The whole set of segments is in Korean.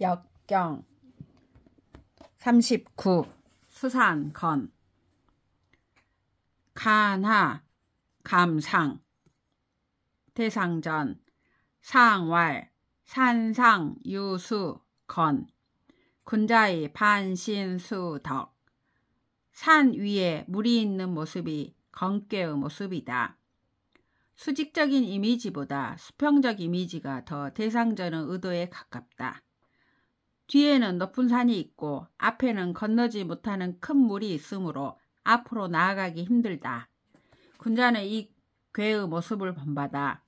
역경 39. 수산건 간하 감상 대상전 상왈 산상유수 건 군자의 반신수덕 산 위에 물이 있는 모습이 건괴의 모습이다. 수직적인 이미지보다 수평적 이미지가 더 대상전의 의도에 가깝다. 뒤에는 높은 산이 있고 앞에는 건너지 못하는 큰 물이 있으므로 앞으로 나아가기 힘들다. 군자는 이 괴의 모습을 본받아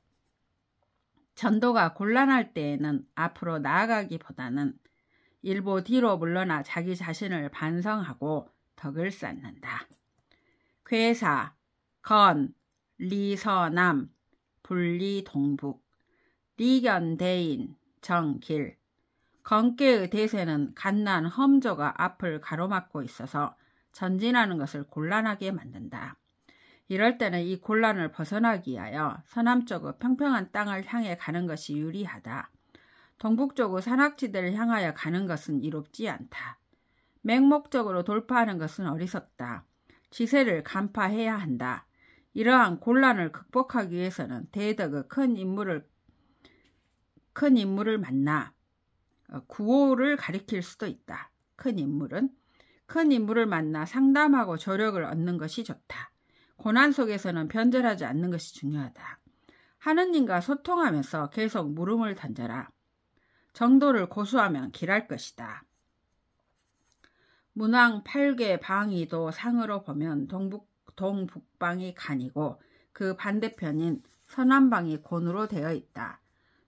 전도가 곤란할 때에는 앞으로 나아가기보다는 일부 뒤로 물러나 자기 자신을 반성하고 덕을 쌓는다. 괴사, 건, 리서남, 분리동북, 리견대인, 정길. 건괴의 대세는 갓난 험조가 앞을 가로막고 있어서 전진하는 것을 곤란하게 만든다. 이럴 때는 이 곤란을 벗어나기 위하여 서남쪽의 평평한 땅을 향해 가는 것이 유리하다. 동북쪽의 산악지대를 향하여 가는 것은 이롭지 않다. 맹목적으로 돌파하는 것은 어리석다. 지세를 간파해야 한다. 이러한 곤란을 극복하기 위해서는 대덕의 큰 인물을 만나 구호를 가리킬 수도 있다. 큰 인물을 만나 상담하고 조력을 얻는 것이 좋다. 고난 속에서는 변절하지 않는 것이 중요하다. 하느님과 소통하면서 계속 물음을 던져라. 정도를 고수하면 길할 것이다. 문왕 8개 방위도 상으로 보면 동북방이 간이고 그 반대편인 서남방이 곤으로 되어 있다.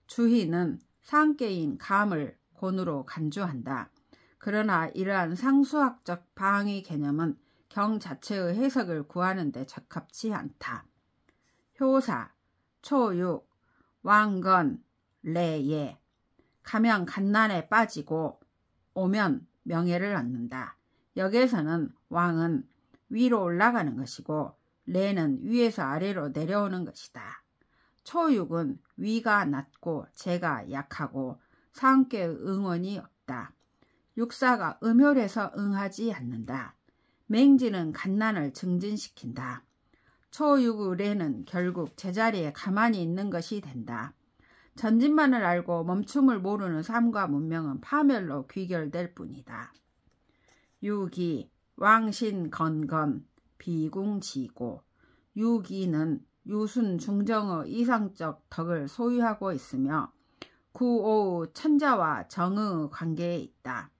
주희는 상계인 감을 곤으로 간주한다. 그러나 이러한 상수학적 방위 개념은 경 자체의 해석을 구하는 데 적합치 않다. 효사, 초육, 왕건, 레예. 가면 갓난에 빠지고 오면 명예를 얻는다. 여기에서는 왕은 위로 올라가는 것이고 레는 위에서 아래로 내려오는 것이다. 초육은 위가 낮고 재가 약하고 상계의 응원이 없다. 육사가 음혈해서 응하지 않는다. 맹지는 갓난을 증진시킨다. 초육의 레는 결국 제자리에 가만히 있는 것이 된다. 전진만을 알고 멈춤을 모르는 삶과 문명은 파멸로 귀결될 뿐이다. 유기, 왕신건건, 비궁지고. 유기는 유순 중정의 이상적 덕을 소유하고 있으며 구오의 천자와 정의 관계에 있다.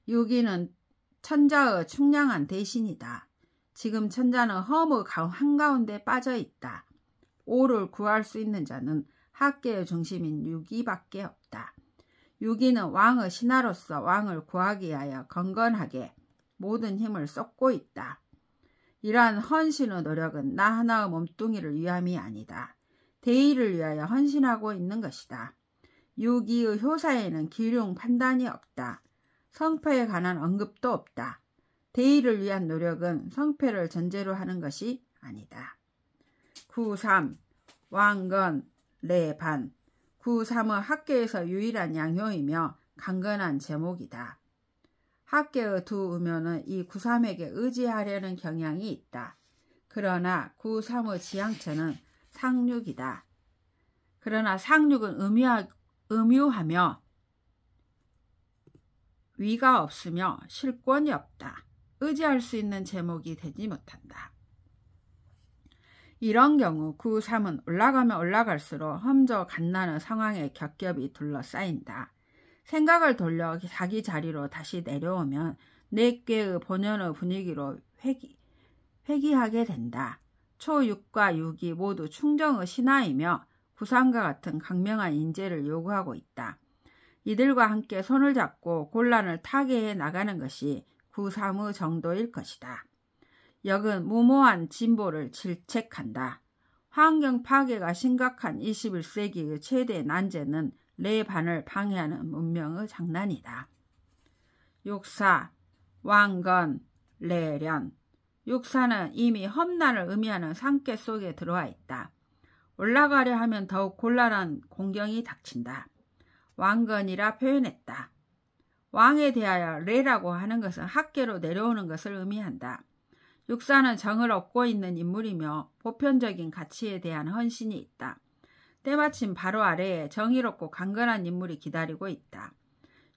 유기는 천자의 충량한 대신이다. 지금 천자는 험의 한가운데 빠져 있다. 오를 구할 수 있는 자는 학계의 중심인 유기밖에 없다. 유기는 왕의 신하로서 왕을 구하기 위하여 건건하게 모든 힘을 쏟고 있다. 이러한 헌신의 노력은 나 하나의 몸뚱이를 위함이 아니다. 대의를 위하여 헌신하고 있는 것이다. 유기의 효사에는 기륭 판단이 없다. 성패에 관한 언급도 없다. 대의를 위한 노력은 성패를 전제로 하는 것이 아니다. 구삼, 왕건, 레반. 구삼은 학계에서 유일한 양효이며 강건한 제목이다. 학계의 두 의묘는 이 구삼에게 의지하려는 경향이 있다. 그러나 구삼의 지향처는 상륙이다. 그러나 상륙은 음유하며 위가 없으며 실권이 없다. 의지할 수 있는 제목이 되지 못한다. 이런 경우 구삼은 올라가면 올라갈수록 험저 갓난의 상황에 겹겹이 둘러싸인다. 생각을 돌려 자기 자리로 다시 내려오면 내괴의 본연의 분위기로 회귀하게 된다. 초6과 6이 모두 충정의 신하이며 구삼과 같은 강명한 인재를 요구하고 있다. 이들과 함께 손을 잡고 곤란을 타개해 나가는 것이 구삼의 정도일 것이다. 역은 무모한 진보를 질책한다. 환경 파괴가 심각한 21세기의 최대 난제는 레반을 방해하는 문명의 장난이다. 육사, 왕건, 레련. 육사는 이미 험난을 의미하는 상계 속에 들어와 있다. 올라가려 하면 더욱 곤란한 공경이 닥친다. 왕건이라 표현했다. 왕에 대하여 레라고 하는 것은 학계로 내려오는 것을 의미한다. 육사는 정을 얻고 있는 인물이며 보편적인 가치에 대한 헌신이 있다. 때마침 바로 아래에 정의롭고 강건한 인물이 기다리고 있다.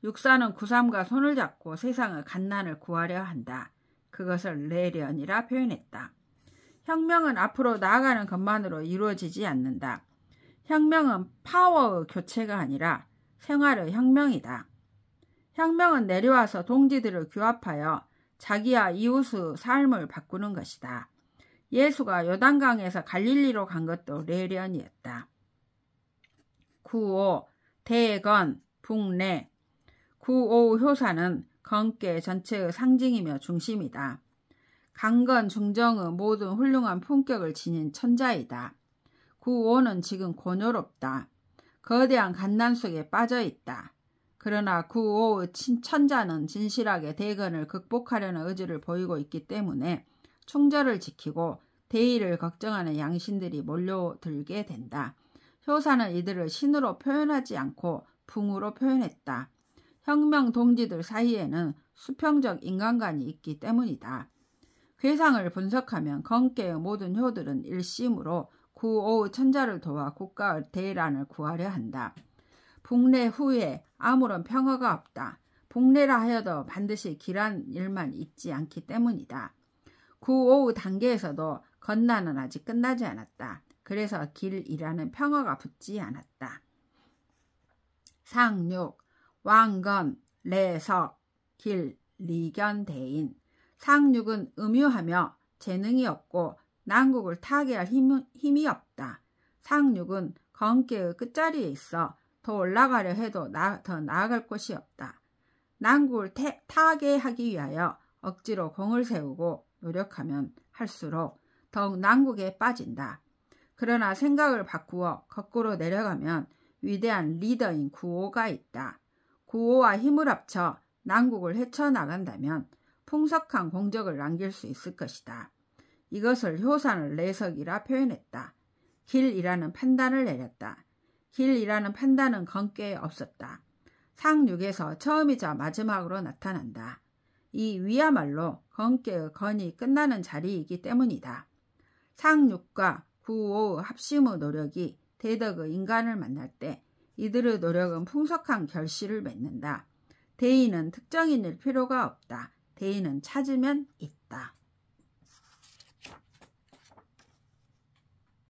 육사는 구삼과 손을 잡고 세상의 갓난을 구하려 한다. 그것을 레련이라 표현했다. 혁명은 앞으로 나아가는 것만으로 이루어지지 않는다. 혁명은 파워의 교체가 아니라 생활의 혁명이다. 혁명은 내려와서 동지들을 규합하여 자기와 이웃의 삶을 바꾸는 것이다. 예수가 요단강에서 갈릴리로 간 것도 레련이었다. 9.5. 대건, 북내. 9.5 효사는 건계 전체의 상징이며 중심이다. 강건 중정의 모든 훌륭한 품격을 지닌 천자이다. 9.5는 지금 곤욕롭다. 거대한 갓난 속에 빠져있다. 그러나 9.5의 천자는 진실하게 대건을 극복하려는 의지를 보이고 있기 때문에 충절을 지키고 대의를 걱정하는 양신들이 몰려들게 된다. 효사는 이들을 신으로 표현하지 않고 붕으로 표현했다. 혁명 동지들 사이에는 수평적 인간관이 있기 때문이다. 괴상을 분석하면 건계의 모든 효들은 일심으로 9.5의 천자를 도와 국가의 대란을 구하려 한다. 북내 후에 아무런 평화가 없다. 북내라 하여도 반드시 길한 일만 있지 않기 때문이다. 9.5의 단계에서도 건난은 아직 끝나지 않았다. 그래서 길이라는 평화가 붙지 않았다. 상육, 왕건, 레석, 길, 리견, 대인. 상육은 음유하며 재능이 없고 난국을 타개할 힘이 없다. 상육은 건계의 끝자리에 있어 더 올라가려 해도 더 나아갈 곳이 없다. 난국을 타개하기 위하여 억지로 공을 세우고 노력하면 할수록 더욱 난국에 빠진다. 그러나 생각을 바꾸어 거꾸로 내려가면 위대한 리더인 9.5가 있다. 9.5와 힘을 합쳐 난국을 헤쳐나간다면 풍성한 공적을 남길 수 있을 것이다. 이것을 효사는 레석이라 표현했다. 길이라는 판단을 내렸다. 길이라는 판단은 건계에 없었다. 상육에서 처음이자 마지막으로 나타난다. 이 위야말로 건계의 건이 끝나는 자리이기 때문이다. 상육과 9.5의 합심의 노력이 대덕의 인간을 만날 때 이들의 노력은 풍성한 결실을 맺는다. 대의는 특정인일 필요가 없다. 대의는 찾으면 있다.